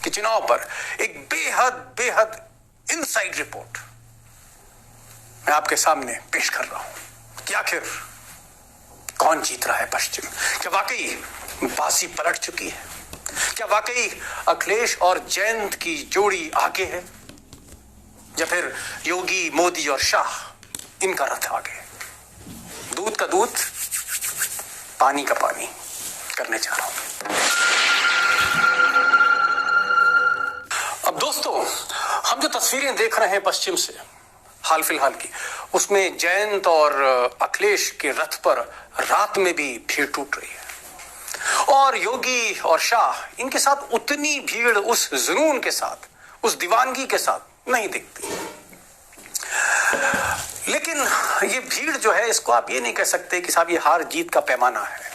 कि चुनाव पर एक बेहद बेहद इनसाइड रिपोर्ट मैं आपके सामने पेश कर रहा हूं कि आखिर कौन जीत रहा है पश्चिम। क्या वाकई बाजी पलट चुकी है? क्या वाकई अखिलेश और जयंत की जोड़ी आगे है, या फिर योगी, मोदी और शाह इनका रथ आगे है? दूध का दूध, पानी का पानी करने जा रहा हूं। अब दोस्तों, हम जो तस्वीरें देख रहे हैं पश्चिम से हाल फिलहाल की, उसमें जयंत और अखिलेश के रथ पर रात में भी भीड़ टूट रही है, और योगी और शाह इनके साथ उतनी भीड़ उस जुनून के साथ, उस दीवानगी के साथ नहीं दिखती। लेकिन ये भीड़ जो है, इसको आप ये नहीं कह सकते कि साहब ये हार जीत का पैमाना है।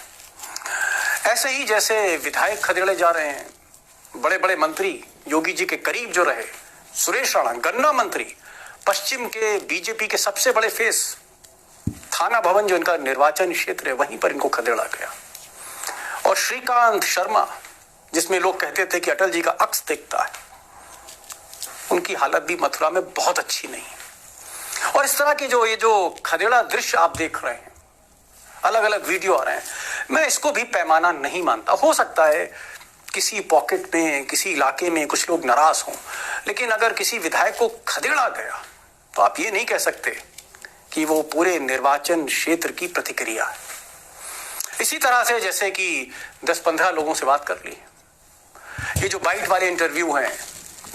ऐसे ही जैसे विधायक खदेड़े जा रहे हैं, बड़े बड़े मंत्री योगी जी के करीब जो रहे, सुरेश राणा गन्ना मंत्री, पश्चिम के बीजेपी के सबसे बड़े फेस, थाना भवन जो इनका निर्वाचन क्षेत्र है वहीं पर इनको खदेड़ा गया। और श्रीकांत शर्मा, जिसमें लोग कहते थे कि अटल जी का अक्स दिखता है, उनकी हालत भी मथुरा में बहुत अच्छी नहीं है। और इस तरह के ये जो खदेड़ा दृश्य आप देख रहे हैं, अलग अलग वीडियो आ रहे हैं, मैं इसको भी पैमाना नहीं मानता। हो सकता है किसी पॉकेट में, किसी इलाके में कुछ लोग नाराज हों, लेकिन अगर किसी विधायक को खदेड़ा गया तो आप ये नहीं कह सकते कि वो पूरे निर्वाचन क्षेत्र की प्रतिक्रिया है। इसी तरह से जैसे कि 10-15 लोगों से बात कर ली, ये जो बाइट वाले इंटरव्यू हैं,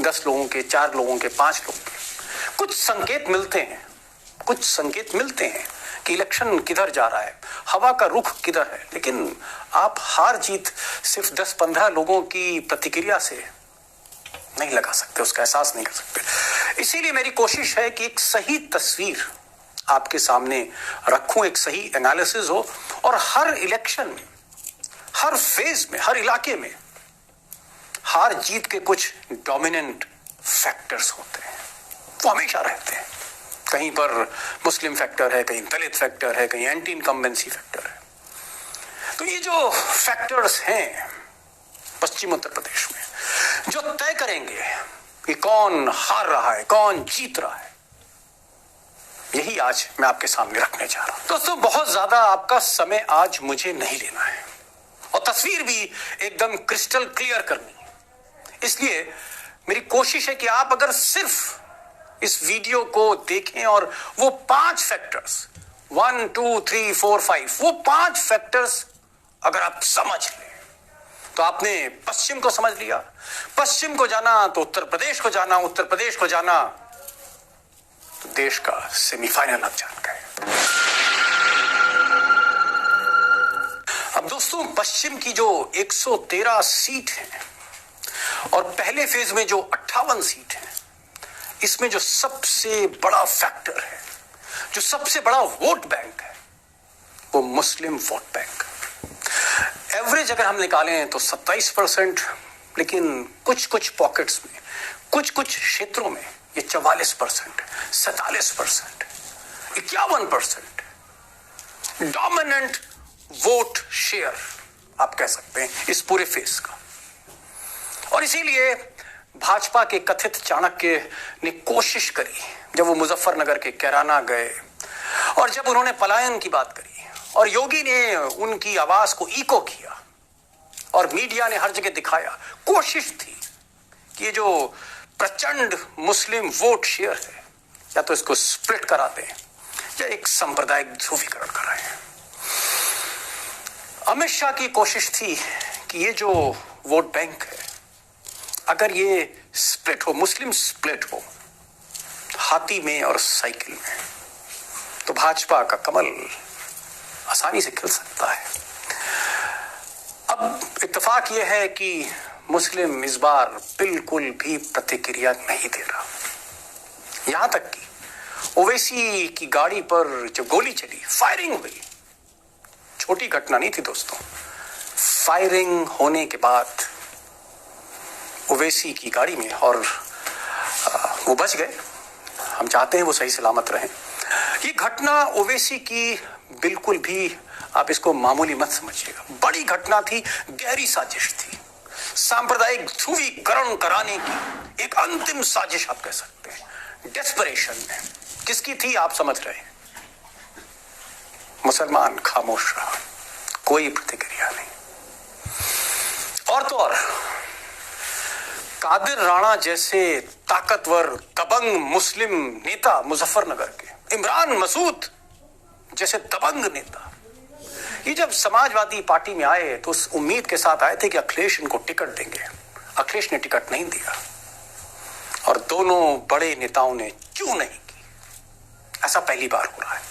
10 लोगों के, 4 लोगों के, 5 लोगों के, कुछ संकेत मिलते हैं कि इलेक्शन किधर जा रहा है, हवा का रुख किधर है। लेकिन आप हार जीत सिर्फ 10-15 लोगों की प्रतिक्रिया से नहीं लगा सकते, उसका एहसास नहीं कर सकते। इसीलिए मेरी कोशिश है कि एक सही तस्वीर आपके सामने रखूं, एक सही एनालिसिस हो, और हर इलेक्शन में, हर फेज में, हर इलाके में हार जीत के कुछ डोमिनेंट फैक्टर्स होते हैं, वो हमेशा रहते हैं। कहीं पर मुस्लिम फैक्टर है, कहीं दलित फैक्टर है, कहीं एंटी इनकम्बेंसी फैक्टर है। तो ये जो फैक्टर्स हैं पश्चिम उत्तर प्रदेश में, जो तय करेंगे कि कौन हार रहा है, कौन जीत रहा है, यही आज मैं आपके सामने रखने जा रहा हूं। दोस्तों, बहुत ज्यादा आपका समय आज मुझे नहीं लेना है, और तस्वीर भी एकदम क्रिस्टल क्लियर करनी है। इसलिए मेरी कोशिश है कि आप अगर सिर्फ इस वीडियो को देखें और वो 5 फैक्टर्स, 1, 2, 3, 4, 5, वो 5 फैक्टर्स अगर आप समझ लें तो आपने पश्चिम को समझ लिया। पश्चिम को जाना तो उत्तर प्रदेश को जाना, उत्तर प्रदेश को जाना तो देश का सेमीफाइनल आप जान गए। अब दोस्तों, पश्चिम की जो 113 सीट है और पहले फेज में जो 58 सीट है, इसमें जो सबसे बड़ा फैक्टर है, जो सबसे बड़ा वोट बैंक है, वो मुस्लिम वोट बैंक। एवरेज अगर हम निकालें तो 27%, लेकिन कुछ पॉकेट्स में, कुछ क्षेत्रों में ये 44%, 47%, 51% डोमिनेंट वोट शेयर आप कह सकते हैं इस पूरे फेज का। और इसीलिए भाजपा के कथित चाणक्य ने कोशिश करी, जब वो मुजफ्फरनगर के कैराना गए और जब उन्होंने पलायन की बात करी और योगी ने उनकी आवाज को इको किया और मीडिया ने हर जगह दिखाया, कोशिश थी कि ये जो प्रचंड मुस्लिम वोट शेयर है, या तो इसको स्प्लिट करा दें या एक सांप्रदायिक ध्रुवीकरण कराएं। अमित शाह की कोशिश थी कि ये जो वोट बैंक है, अगर ये स्प्लिट हो, मुस्लिम स्प्लिट हो, हाथी में और साइकिल में, तो भाजपा का कमल आसानी से खिल सकता है। अब इत्तेफाक यह है कि मुस्लिम इस बार बिल्कुल भी प्रतिक्रिया नहीं दे रहा। यहां तक कि ओवैसी की गाड़ी पर जब गोली चली, फायरिंग हुई, छोटी घटना नहीं थी दोस्तों, फायरिंग होने के बाद ओवैसी की गाड़ी में, और वो बच गए, हम चाहते हैं वो सही सलामत रहें। ये घटना ओवैसी की बिल्कुल भी आप इसको मामूली मत समझिएगा, बड़ी घटना थी, गहरी साजिश थी। सांप्रदायिक ध्रुवीकरण कराने की एक अंतिम साजिश आप कह सकते हैं। डेस्परेशन में किसकी थी आप समझ रहे हैं। मुसलमान खामोश रहा, कोई प्रतिक्रिया नहीं। और तो और कादिर राणा जैसे ताकतवर दबंग मुस्लिम नेता मुजफ्फरनगर के, इमरान मसूद जैसे दबंग नेता, ये जब समाजवादी पार्टी में आए तो उस उम्मीद के साथ आए थे कि अखिलेश इनको टिकट देंगे। अखिलेश ने टिकट नहीं दिया और दोनों बड़े नेताओं ने क्यों नहीं की। ऐसा पहली बार हो रहा है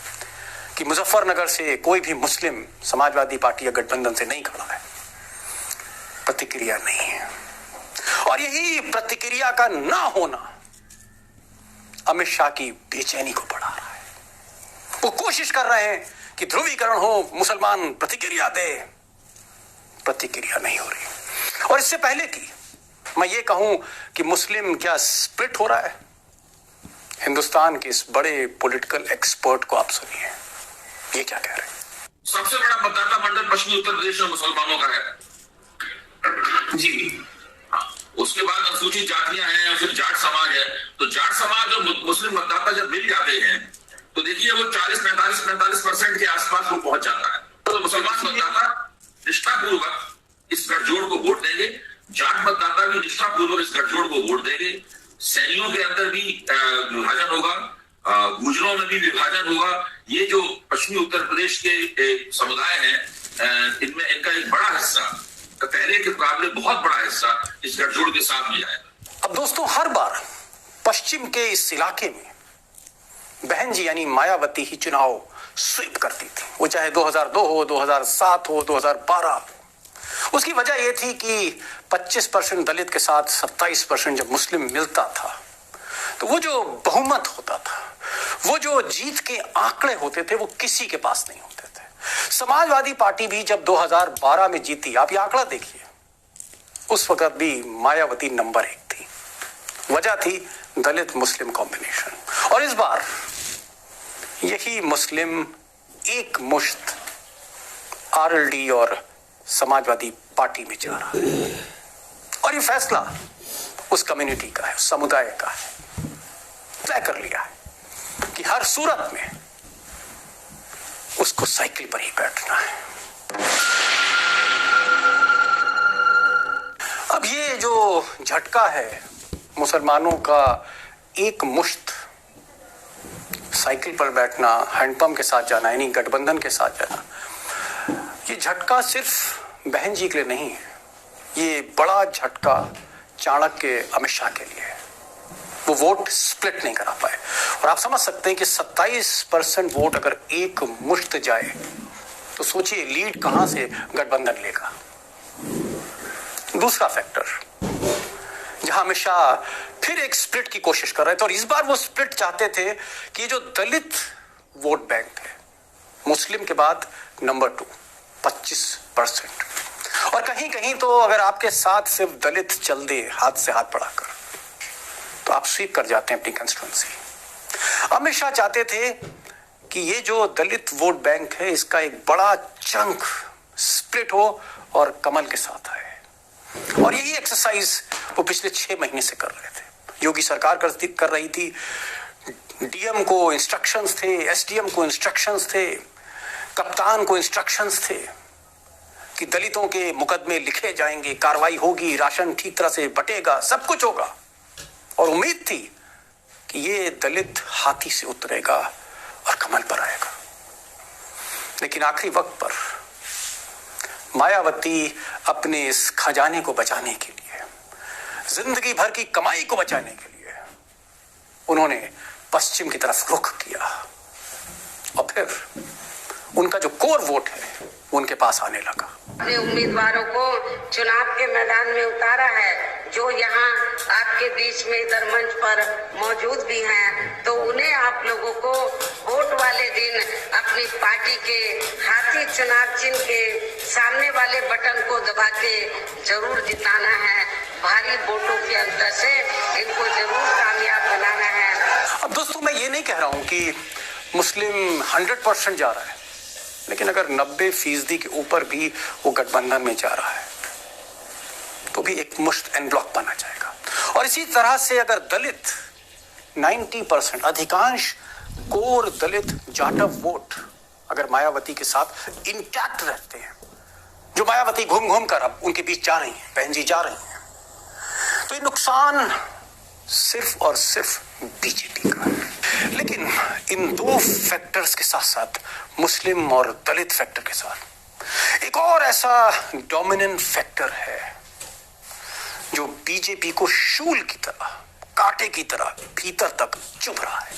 कि मुजफ्फरनगर से कोई भी मुस्लिम समाजवादी पार्टी या गठबंधन से नहीं खड़ा है, प्रतिक्रिया नहीं है। और यही प्रतिक्रिया का ना होना अमित शाह की बेचैनी को बढ़ा रहा है। वो कोशिश कर रहे हैं कि ध्रुवीकरण हो, मुसलमान प्रतिक्रिया दे, प्रतिक्रिया नहीं हो रही। और इससे पहले की मैं ये कहूं कि मुस्लिम क्या स्प्लिट हो रहा है, हिंदुस्तान के इस बड़े पॉलिटिकल एक्सपर्ट को आप सुनिए, ये क्या कह रहे हैं। सबसे बड़ा मतदाता मंडल पश्चिमी उत्तर प्रदेश में मुसलमानों का है जी। उसके बाद अनुसूचित जातियां हैं, फिर जाट समाज है। तो जाट समाज और मुस्लिम मतदाता जब मिल जाते हैं तो देखिए वो 40-45% के आसपास वो पहुंच जाता है। तो मुसलमान मतदाता निष्ठापूर्वक इस गठजोड़ को वोट देंगे, जाट मतदाता भी निष्ठापूर्वक इस गठजोड़ को वोट देंगे। सैनियों के अंदर भी विभाजन होगा, गुजरों में भी विभाजन होगा। ये जो पश्चिमी उत्तर प्रदेश के समुदाय हैं, इनमें इनका एक बड़ा हिस्सा पहले के मुकाबले बहुत बड़ा हिस्सा इस गठजोड़ के साथ में जाएगा। अब दोस्तों, हर बार पश्चिम के इस इलाके में बहन जी यानी मायावती ही चुनाव स्वीप करती थी, वो चाहे 2002 हो, 2007 हो, 2012 हो। उसकी वजह यह थी कि 25% दलित के साथ 27% जब मुस्लिम मिलता था तो वो जो बहुमत होता था, वो जो जीत के आंकड़े होते थे, वो किसी के पास नहीं होते थे। समाजवादी पार्टी भी जब 2012 में जीती, आप ये आंकड़ा देखिए, उस वक्त भी मायावती नंबर 1 थी। वजह थी दलित मुस्लिम कॉम्बिनेशन। और इस बार यही मुस्लिम एक मुश्त आरएलडी और समाजवादी पार्टी में जा रहा है। और ये फैसला उस कम्युनिटी का है, उस समुदाय का है, तय कर लिया है कि हर सूरत में उसको साइकिल पर ही बैठना है। अब ये जो झटका है मुसलमानों का, एक मुश्त साइकिल पर बैठना, हैंडपंप के साथ जाना, यानी गठबंधन के साथ जाना, ये झटका सिर्फ बहन जी के लिए नहीं है, ये बड़ा झटका चाणक्य अमित शाह के लिए है। वो वोट स्प्लिट नहीं करा पाए। और आप समझ सकते हैं कि 27% वोट अगर एक मुश्त जाए तो सोचिए लीड कहां से गठबंधन लेगा। दूसरा फैक्टर, जहां अमित शाह फिर एक स्प्लिट की कोशिश कर रहे थे, और इस बार वो स्प्लिट चाहते थे कि जो दलित वोट बैंक है, मुस्लिम के बाद नंबर 2 25%, और कहीं कहीं तो अगर आपके साथ सिर्फ दलित चल दे हाथ से हाथ बढ़ाकर तो आप स्वीप कर जाते हैं अपनी कंस्टिट्यूएंसी। अमित शाह चाहते थे कि ये जो दलित वोट बैंक है, इसका एक बड़ा चंक स्प्लिट हो और कमल के साथ आए। और यही एक्सरसाइज वो पिछले 6 महीने से कर रहे थे। योगी सरकार कर रही थी, डीएम को इंस्ट्रक्शंस थे, एसडीएम को इंस्ट्रक्शंस थे, कप्तान को इंस्ट्रक्शंस थे कि दलितों के मुकदमे लिखे जाएंगे, कार्रवाई होगी, राशन ठीक तरह से बटेगा, सब कुछ होगा। और उम्मीद थी कि ये दलित हाथी से उतरेगा और कमल पर आएगा। लेकिन आखिरी वक्त पर मायावती अपने इस खजाने को बचाने के लिए, जिंदगी भर की कमाई को बचाने के लिए उन्होंने पश्चिम की तरफ रुख किया, और फिर उनका जो कोर वोट है वो उनके पास आने लगा। अपने उम्मीदवारों को चुनाव के मैदान में उतारा है, जो यहाँ आपके बीच में इधर मंच पर मौजूद भी हैं, तो उन्हें आप लोगों को वोट वाले दिन अपनी पार्टी के हाथी चुनाव चिन्ह के सामने वाले बटन को दबा के जरूर जिताना है। भारी वोटों के अंतर से इनको जरूर कामयाब बनाना है। अब दोस्तों, मैं ये नहीं कह रहा हूं कि मुस्लिम 100% जा रहा है, लेकिन अगर 90% के ऊपर भी वो गठबंधन में जा रहा है तो भी एक मुश्त एन ब्लॉक बना जाएगा। और इसी तरह से अगर दलित 90% अधिकांश कोर दलित जाटव वोट अगर मायावती के साथ इंटैक्ट रहते हैं, जो मायावती घूम घूम कर अब उनके बीच जा रही हैं, बहन जी जा रही हैं, तो ये नुकसान सिर्फ और सिर्फ बीजेपी का है। लेकिन इन दो फैक्टर्स के साथ साथ मुस्लिम और दलित फैक्टर के साथ एक और ऐसा डोमिनेंट फैक्टर है जो बीजेपी को शूल की तरह, कांटे की तरह भीतर तक चुभ रहा है,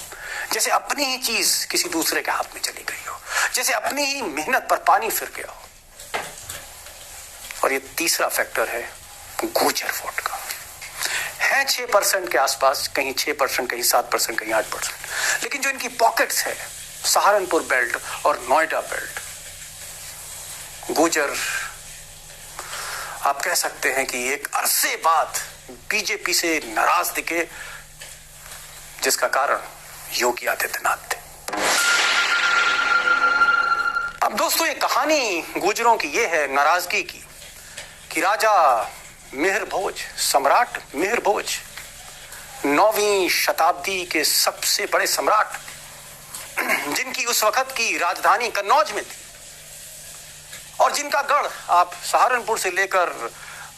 जैसे अपनी ही चीज किसी दूसरे के हाथ में चली गई हो, जैसे अपनी ही मेहनत पर पानी फिर गया हो। और ये तीसरा फैक्टर है गुर्जर वोट का, है 6% के आसपास, कहीं 6%, कहीं 7%, कहीं 8%। लेकिन जो इनकी पॉकेट्स है, सहारनपुर बेल्ट और नोएडा बेल्ट, गुर्जर आप कह सकते हैं कि एक अरसे बाद बीजेपी से नाराज दिखे, जिसका कारण योगी आदित्यनाथ थे। अब दोस्तों ये कहानी गुर्जरों की ये है नाराजगी की कि राजा मिहिर भोज, सम्राट मिहिर भोज, 9वीं शताब्दी के सबसे बड़े सम्राट, जिनकी उस वक्त की राजधानी कन्नौज में थी और जिनका गढ़ आप सहारनपुर से लेकर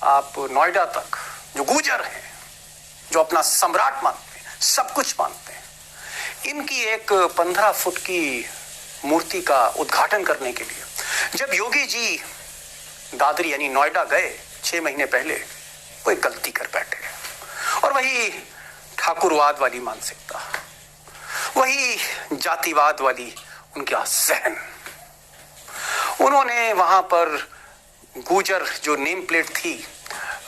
आप नोएडा तक, जो गुर्जर हैं, जो अपना सम्राट मानते हैं, सब कुछ मानते हैं, इनकी एक 15 फुट की मूर्ति का उद्घाटन करने के लिए जब योगी जी दादरी यानी नोएडा गए 6 महीने पहले, वो एक गलती कर बैठे। और वही ठाकुरवाद वाली मानसिकता, वही जातिवाद वाली उनका जहन, उन्होंने वहां पर गुर्जर जो नेम प्लेट थी,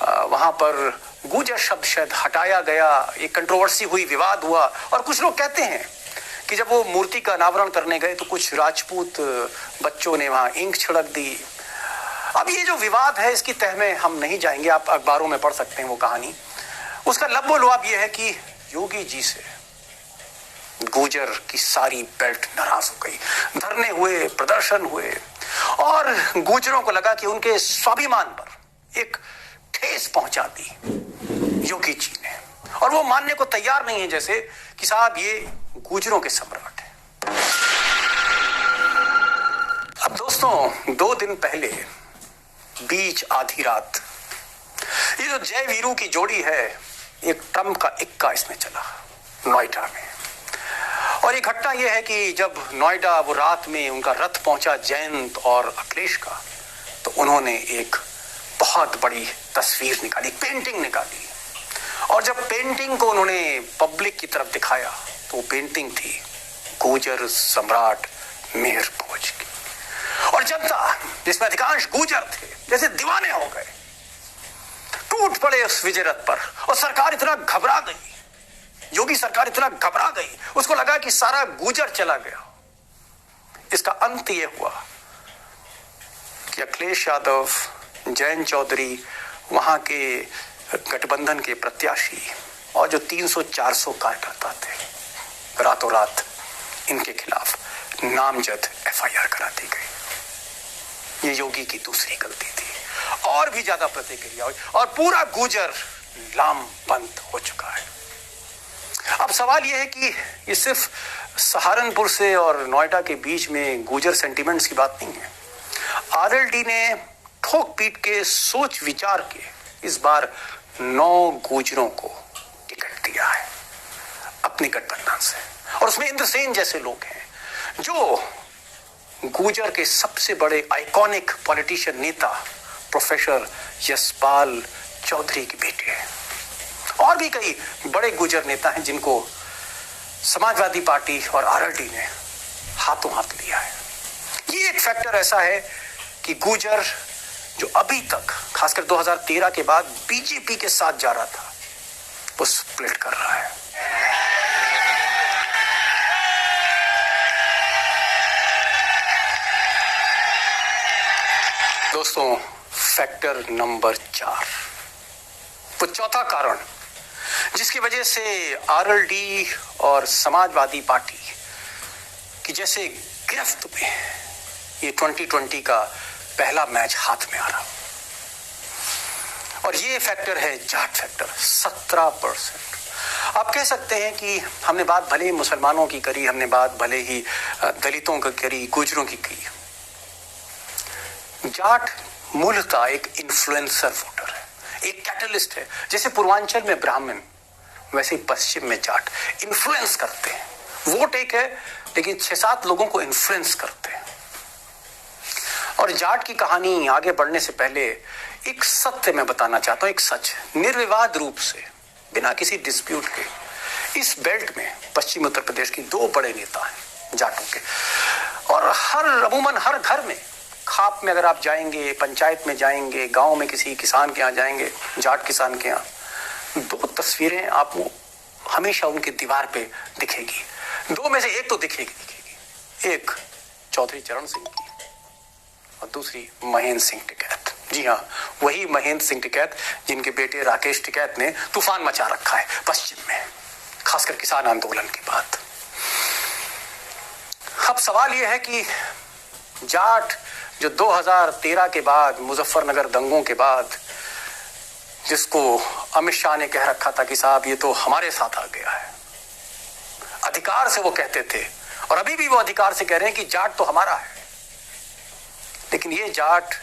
वहां पर गुर्जर शब्द शायद हटाया गया, एक कंट्रोवर्सी हुई, विवाद हुआ। और कुछ लोग कहते हैं कि जब वो मूर्ति का अनावरण करने गए तो कुछ राजपूत बच्चों ने वहां इंक छिड़क दी। अब ये जो विवाद है इसकी तह में हम नहीं जाएंगे, आप अखबारों में पढ़ सकते हैं वो कहानी। उसका लब्बो लुआब ये है कि योगी जी से गुर्जर की सारी बेल्ट नाराज हो गई, धरने हुए, प्रदर्शन हुए और गुर्जरों को लगा कि उनके स्वाभिमान पर एक ठेस पहुंचा दी योगी जी ने, और वो मानने को तैयार नहीं है जैसे कि साहब ये गुर्जरों के सम्राट है। अब दोस्तों 2 दिन पहले बीच आधी रात ये जो जय वीरू की जोड़ी है, एक ट्रम्प का इक्का इसमें चला नोएडा में। और ये घटना ये है कि जब नोएडा वो रात में उनका रथ पहुंचा जयंत और अखिलेश का, तो उन्होंने एक बहुत बड़ी तस्वीर निकाली, पेंटिंग निकाली। और जब पेंटिंग को उन्होंने पब्लिक की तरफ दिखाया तो वो पेंटिंग थी गुर्जर सम्राट मिहिर भोज की। और जनता, जिसमें अधिकांश गुर्जर थे, जैसे दीवाने हो गए, टूट पड़े उस विजय रथ पर। और सरकार इतना घबरा गई, योगी सरकार इतना घबरा गई, उसको लगा कि सारा गुर्जर चला गया। इसका अंत यह हुआ कि अखिलेश यादव, जयंत चौधरी, वहां के गठबंधन के प्रत्याशी और जो 300-400 कार्यकर्ता थे, रातों रात इनके खिलाफ नामजद FIR करा दी गई। ये योगी की दूसरी गलती थी। और भी ज्यादा प्रतिक्रिया हुई और पूरा गुर्जर लामबंद हो चुका है। अब सवाल यह है कि ये सिर्फ सहारनपुर से और नोएडा के बीच में गुर्जर सेंटिमेंट्स की बात नहीं है। RLD ने ठोक पीट के सोच विचार के इस बार 9 गुर्जरों को टिकट दिया है अपने गठबंधन से, और उसमें इंद्रसेन जैसे लोग हैं जो गुर्जर के सबसे बड़े आइकॉनिक पॉलिटिशियन नेता प्रोफेसर यशपाल चौधरी के बेटे हैं। और भी कई बड़े गुर्जर नेता हैं जिनको समाजवादी पार्टी और RLD ने हाथों हाथ लिया है। ये एक फैक्टर ऐसा है कि गुर्जर जो अभी तक खासकर 2013 के बाद बीजेपी के साथ जा रहा था, वो स्प्लिट कर रहा है। दोस्तों फैक्टर नंबर 4, वो चौथा कारण जिसकी वजह से RLD और समाजवादी पार्टी की जैसे गिरफ्त में ये 2020 का पहला मैच हाथ में आ रहा, और ये फैक्टर है जाट फैक्टर, 17%। आप कह सकते हैं कि हमने बात भले ही मुसलमानों की करी, हमने बात भले ही दलितों की करी, गुजरों की की, जाट मूलतः एक इन्फ्लुएंसर वोटर है, एक कैटलिस्ट है। जैसे पूर्वांचल में ब्राह्मण, वैसे ही पश्चिम में जाट इन्फ्लुएंस करते हैं। वोट एक है लेकिन 6-7 लोगों को इन्फ्लुएंस करते हैं। और जाट की कहानी आगे बढ़ने से पहले एक सत्य मैं बताना चाहता हूं, एक सच, निर्विवाद रूप से बिना किसी डिस्प्यूट के इस बेल्ट में पश्चिमी उत्तर प्रदेश की 2 बड़े नेता हैं जाटों के। और अमूमन हर घर में, खाप में अगर आप जाएंगे, पंचायत में जाएंगे, गांव में किसी किसान के यहाँ जाएंगे, जाट किसान के यहाँ, 2 तस्वीरें आपको हमेशा उनके दीवार पे दिखेगी। 2 में से एक तो दिखेगी। एक चौधरी चरण सिंह की और दूसरी महेंद्र सिंह टिकैत। जी हाँ, वही महेंद्र सिंह टिकैत जिनके बेटे राकेश टिकैत ने तूफान मचा रखा है पश्चिम में, खासकर किसान आंदोलन के बाद। अब सवाल यह है कि जाट जो 2013 के बाद, मुजफ्फरनगर दंगों के बाद, जिसको अमित शाह ने कह रखा था कि साहब ये तो हमारे साथ आ गया है, अधिकार से वो कहते थे और अभी भी वो अधिकार से कह रहे हैं कि जाट तो हमारा है, लेकिन ये जाट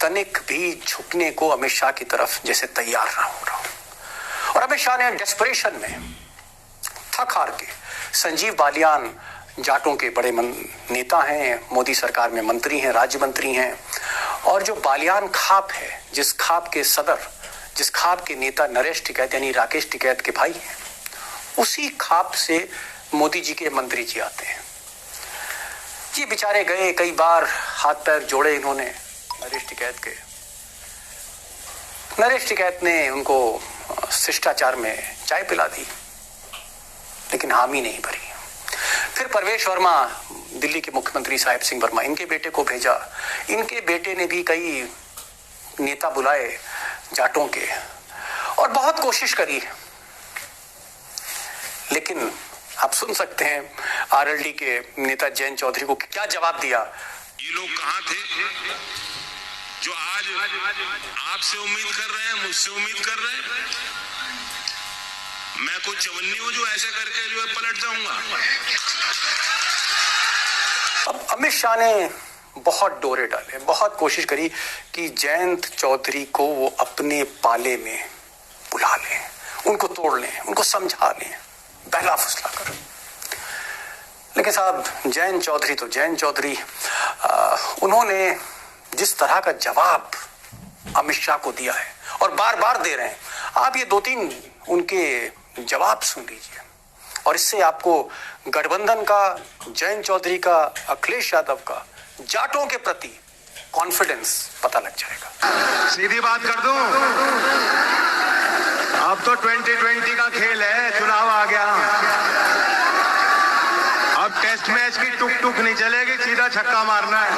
तनिक भी झुकने को अमित शाह की तरफ जैसे तैयार ना हो रहा। और अमित शाह ने डेस्परेशन में थक हार के, संजीव बालियान जाटों के बड़े नेता हैं, मोदी सरकार में मंत्री हैं, राज्य मंत्री हैं, और जो बालियान खाप है, जिस खाप के सदर, जिस खाप के नेता नरेश टिकैत यानी राकेश टिकैत के भाई हैं, उसी खाप से मोदी जी के मंत्री जी आते हैं। ये बेचारे गए, कई बार हाथ पैर जोड़े इन्होंने नरेश टिकैत के। नरेश टिकैत ने उनको शिष्टाचार में चाय पिला दी, लेकिन हामी नहीं भरी। फिर परवेश वर्मा, दिल्ली के मुख्यमंत्री साहिब सिंह वर्मा, इनके बेटे को भेजा। इनके बेटे ने भी कई नेता बुलाए जाटों के और बहुत कोशिश करी, लेकिन आप सुन सकते हैं आरएलडी के नेता जयंत चौधरी को क्या जवाब दिया। ये लोग कहां थे जो आज आपसे उम्मीद कर रहे हैं, मुझसे उम्मीद कर रहे हैं? मैं कोई चवन्नी हूं जो ऐसे करके जो है पलट जाऊंगा? अब अमित शाह ने बहुत डोरे डाले, बहुत कोशिश करी कि जयंत चौधरी को वो अपने पाले में बुला लें, उनको तोड़ लें, उनको समझा लें, बहला फुसला कर। लेकिन साहब जयंत चौधरी तो जयंत चौधरी, उन्होंने जिस तरह का जवाब अमित शाह को दिया है और बार बार दे रहे हैं, आप ये 2-3 उनके जवाब सुन लीजिए और इससे आपको गठबंधन का, जयंत चौधरी का, अखिलेश यादव का जाटों के प्रति कॉन्फिडेंस पता लग जाएगा। सीधी बात कर दूं, अब तो 2020 का खेल है, चुनाव आ गया। अब टेस्ट मैच की टुक टुक नहीं चलेगी, सीधा छक्का मारना है।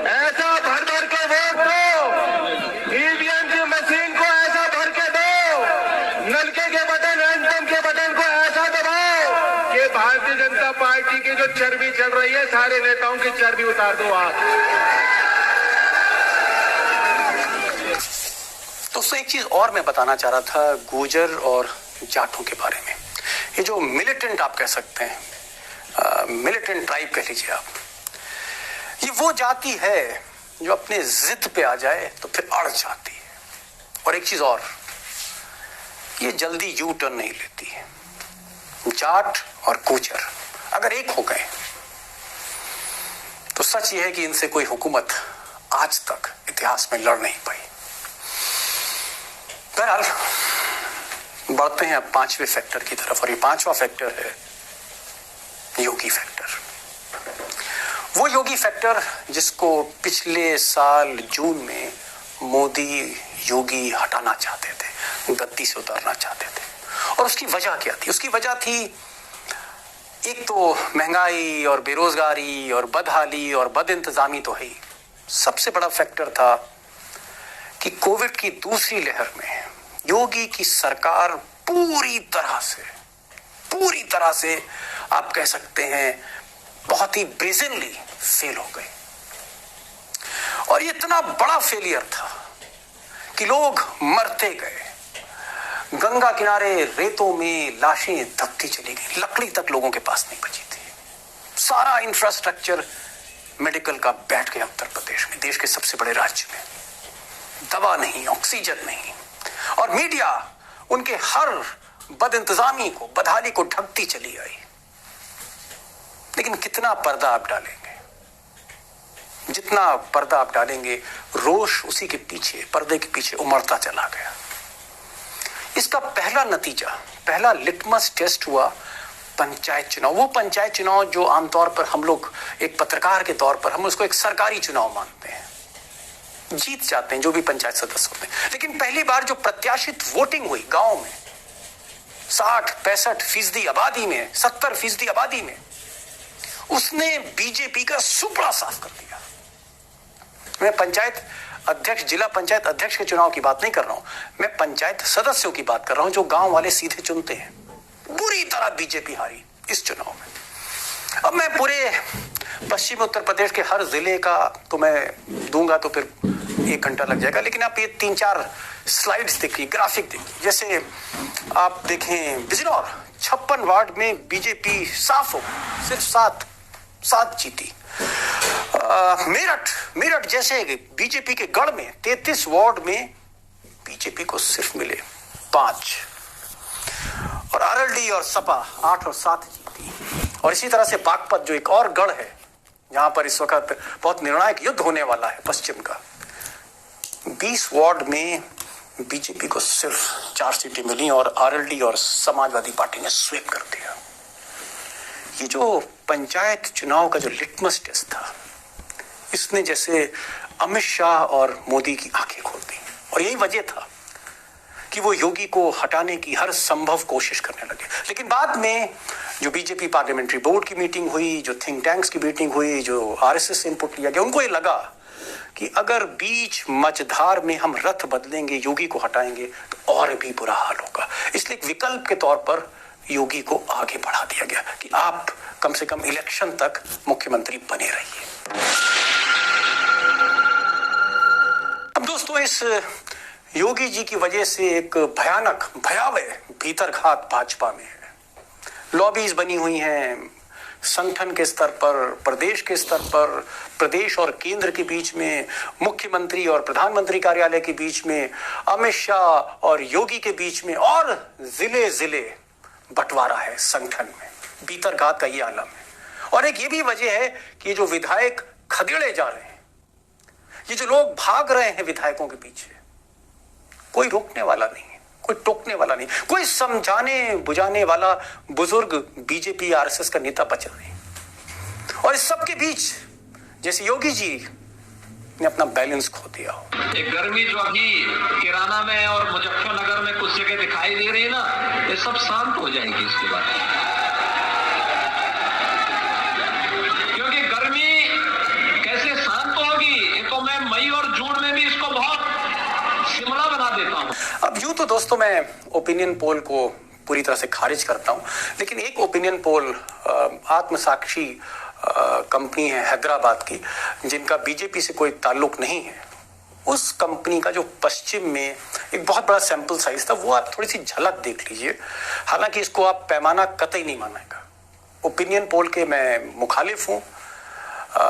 ऐसा भर भर के वोट दो, ईवीएम की मशीन को ऐसा भर के दो, नलके के बटन, एंटम के बटन को ऐसा दबाओ कि भारतीय जनता पार्टी की जो चर्बी चल रही है, सारे नेताओं की चर्बी उतार दो आप। दोस्तों एक चीज और मैं बताना चाह रहा था गुर्जर और जाटों के बारे में। ये जो मिलिटेंट आप कह सकते हैं, मिलिटेंट ट्राइब कह लीजिए आप, ये वो जाति है जो अपने जिद पे आ जाए तो फिर अड़ जाती है। और एक चीज और, ये जल्दी यू टर्न नहीं लेती है। जाट और गुर्जर अगर एक हो गए तो सच ये है कि इनसे कोई हुकूमत आज तक इतिहास में लड़ नहीं पाई। बहरहाल बढ़ते हैं अब 5वें फैक्टर की तरफ, और ये 5वां फैक्टर है योगी फैक्टर। वो योगी फैक्टर जिसको पिछले साल जून में मोदी योगी हटाना चाहते थे, गद्दी से उतारना चाहते थे। और उसकी वजह क्या थी? उसकी वजह थी एक तो महंगाई और बेरोजगारी और बदहाली और बद इंतजामी तो है ही, सबसे बड़ा फैक्टर था कि कोविड की दूसरी लहर में योगी की सरकार पूरी तरह से आप कह सकते हैं बहुत ही ब्रेजनली फेल हो गई। और ये इतना बड़ा फेलियर था कि लोग मरते गए। गंगा किनारे रेतों में लाशें दबती चली गई, लकड़ी तक लोगों के पास नहीं बची थी। सारा इंफ्रास्ट्रक्चर मेडिकल का बैठ गया उत्तर प्रदेश में, देश के सबसे बड़े राज्य में। दवा नहीं, ऑक्सीजन नहीं, और मीडिया उनके हर बदइंतजामी को, बदहाली को ढकती चली आई। लेकिन कितना पर्दा आप डालेंगे, जितना पर्दा आप डालेंगे रोष उसी के पीछे, पर्दे के पीछे उमड़ता चला गया। इसका पहला नतीजा, पहला लिटमस टेस्ट हुआ पंचायत चुनाव। वो पंचायत चुनाव जो आमतौर पर हम लोग एक पत्रकार के तौर पर हम उसको एक सरकारी चुनाव मानते हैं, जीत जाते हैं जो भी पंचायत सदस्य होते हैं। लेकिन पहली बार जो प्रत्याशित वोटिंग हुई गांव में, 60-65% आबादी में, 70% आबादी में, उसने बीजेपी का सुपड़ा साफ कर दिया। मैं पंचायत अध्यक्ष, जिला पंचायत अध्यक्ष के चुनाव की बात नहीं कर रहा हूं, मैं पंचायत सदस्यों की बात कर रहा हूं जो गांव वाले सीधे चुनते हैं। बुरी तरह बीजेपी हारी इस चुनाव में। अब मैं पूरे पश्चिमी उत्तर प्रदेश के हर जिले का तो मैं दूंगा तो फिर 1 घंटा लग जाएगा, लेकिन आप ये 3-4 स्लाइड्स देखिए, ग्राफिक देखिए। जैसे आप देखें बिजनौर 56 वार्ड में बीजेपी साफ हो, सिर्फ 7 जीती। मेरठ जैसे बीजेपी के गढ़ में 33 वार्ड में बीजेपी को सिर्फ मिले 5, और आरएलडी और सपा 8 और 7 जीती। और इसी तरह से बागपत जो एक और गढ़ है जहां पर इस वक्त बहुत निर्णायक युद्ध होने वाला है पश्चिम का, 20 वार्ड में बीजेपी को सिर्फ 4 सीटें मिली और आरएलडी और समाजवादी पार्टी ने स्वीप कर दिया। ये जो पंचायत चुनाव का जो लिटमस टेस्ट था, इसने जैसे अमित शाह और मोदी की आंखें खोल दी। और यही वजह था कि वो योगी को हटाने की हर संभव कोशिश करने लगे। लेकिन बाद में जो बीजेपी पार्लियामेंट्री बोर्ड की मीटिंग हुई, जो थिंक टैंक्स की मीटिंग हुई, जो आरएसएस से इनपुट लिया गया, उनको ये लगा कि अगर बीच मझधार में हम रथ बदलेंगे, योगी को हटाएंगे, तो और भी बुरा हाल होगा। इसलिए एक विकल्प के तौर पर योगी को आगे बढ़ा दिया गया कि आप कम से कम इलेक्शन तक मुख्यमंत्री बने रहिए। अब दोस्तों, इस योगी जी की वजह से एक भयानक, भयावह भीतरघात भाजपा में है। लॉबीज बनी हुई हैं संगठन के स्तर पर, प्रदेश के स्तर पर, प्रदेश और केंद्र के बीच में, मुख्यमंत्री और प्रधानमंत्री कार्यालय के बीच में, अमित शाह और योगी के बीच में, और जिले जिले बंटवारा है संगठन में। भीतरघात का ये आलम है। और एक ये भी वजह है कि ये जो विधायक खदेड़े जा रहे हैं, ये जो लोग भाग रहे हैं विधायकों के पीछे, कोई रोकने वाला नहीं है, कोई टोकने वाला नहीं, कोई समझाने बुझाने वाला बुजुर्ग बीजेपी आरएसएस का नेता बचा नहीं। और इस सब के बीच जैसे योगी जी ने अपना बैलेंस खो दिया हो। एक गर्मी जो अभी किराना में और मुजफ्फरनगर में कुछ जगह दिखाई दे रही है ना, ये सब शांत हो जाएंगी इसके बाद। क्योंकि गर्मी कैसे शांत होगी, ये तो मैं मई और जून में भी इसको बहुत शिमला बना देता हूं। अब यूं तो दोस्तों मैं ओपिनियन पोल को पूरी तरह से खारिज करता हूं, लेकिन एक ओपिनियन पोल आत्मसाक्षी कंपनी है हैदराबाद की, जिनका बीजेपी से कोई ताल्लुक नहीं है, उस कंपनी का जो पश्चिम में एक बहुत बड़ा सैंपल साइज था, वो आप थोड़ी सी झलक देख लीजिए। हालांकि इसको आप पैमाना कतई नहीं मानेगा। ओपिनियन पोल के मैं मुखालिफ हूं।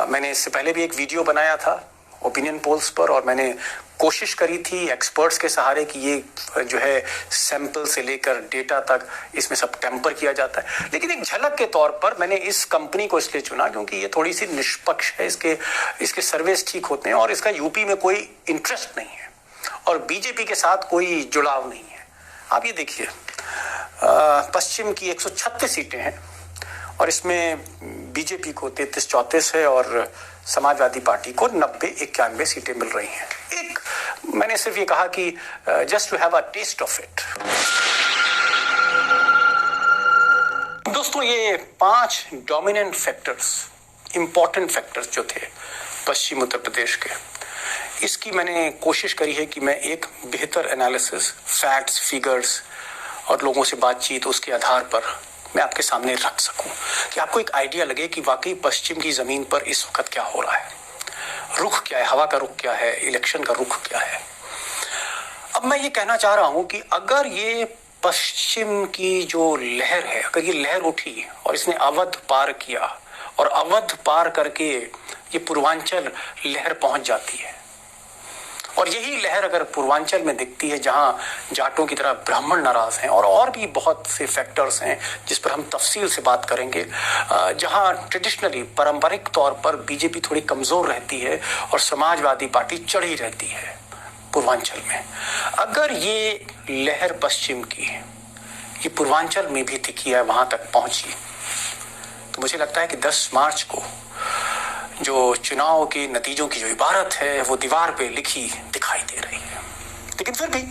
मैंने इससे पहले भी एक वीडियो बनाया था ओपिनियन पोल्स पर, और मैंने कोशिश करी थी एक्सपर्ट्स के सहारे कि ये जो है सैंपल से लेकर डेटा तक इसमें सब टेम्पर किया जाता है। लेकिन एक झलक के तौर पर मैंने इस कंपनी को इसलिए चुना क्योंकि ये थोड़ी सी निष्पक्ष है, इसके सर्वेस ठीक होते हैं, और इसका यूपी में कोई इंटरेस्ट नहीं है और बीजेपी के साथ कोई जुड़ाव नहीं है। आप ये देखिए, पश्चिम की 136 सीटें हैं और इसमें बीजेपी को 33-34 है और समाजवादी पार्टी को 90-91 सीटें मिल रही हैं। एक मैंने सिर्फ ये कहा कि just to have a taste of it. दोस्तों, ये 5 डोमिनेंट फैक्टर्स, इंपॉर्टेंट फैक्टर्स जो थे पश्चिम उत्तर प्रदेश के, इसकी मैंने कोशिश करी है कि मैं एक बेहतर एनालिसिस, फैक्ट्स, फिगर्स और लोगों से बातचीत उसके आधार पर मैं आपके सामने रख सकूं कि आपको एक आइडिया लगे कि वाकई पश्चिम की जमीन पर इस वक्त क्या हो रहा है। रुख क्या है, हवा का रुख क्या है, इलेक्शन का रुख क्या है। अब मैं ये कहना चाह रहा हूं कि अगर ये पश्चिम की जो लहर है, अगर ये लहर उठी और इसने अवध पार किया और अवध पार करके ये पूर्वांचल लहर पहुंच जाती है, और यही लहर अगर पूर्वांचल में दिखती है जहां जाटों की तरह ब्राह्मण नाराज हैं और भी बहुत से फैक्टर्स हैं जिस पर हम तफसील से बात करेंगे, जहां ट्रेडिशनली पारंपरिक तौर पर बीजेपी थोड़ी कमजोर रहती है और समाजवादी पार्टी चढ़ी रहती है पूर्वांचल में, अगर ये लहर पश्चिम की ये पूर्वांचल में भी दिखी है, वहां तक पहुंची, तो मुझे लगता है कि 10 मार्च को जो चुनाव के नतीजों की जो इबारत है वो दीवार पे लिखी दिखाई दे रही है। लेकिन फिर भी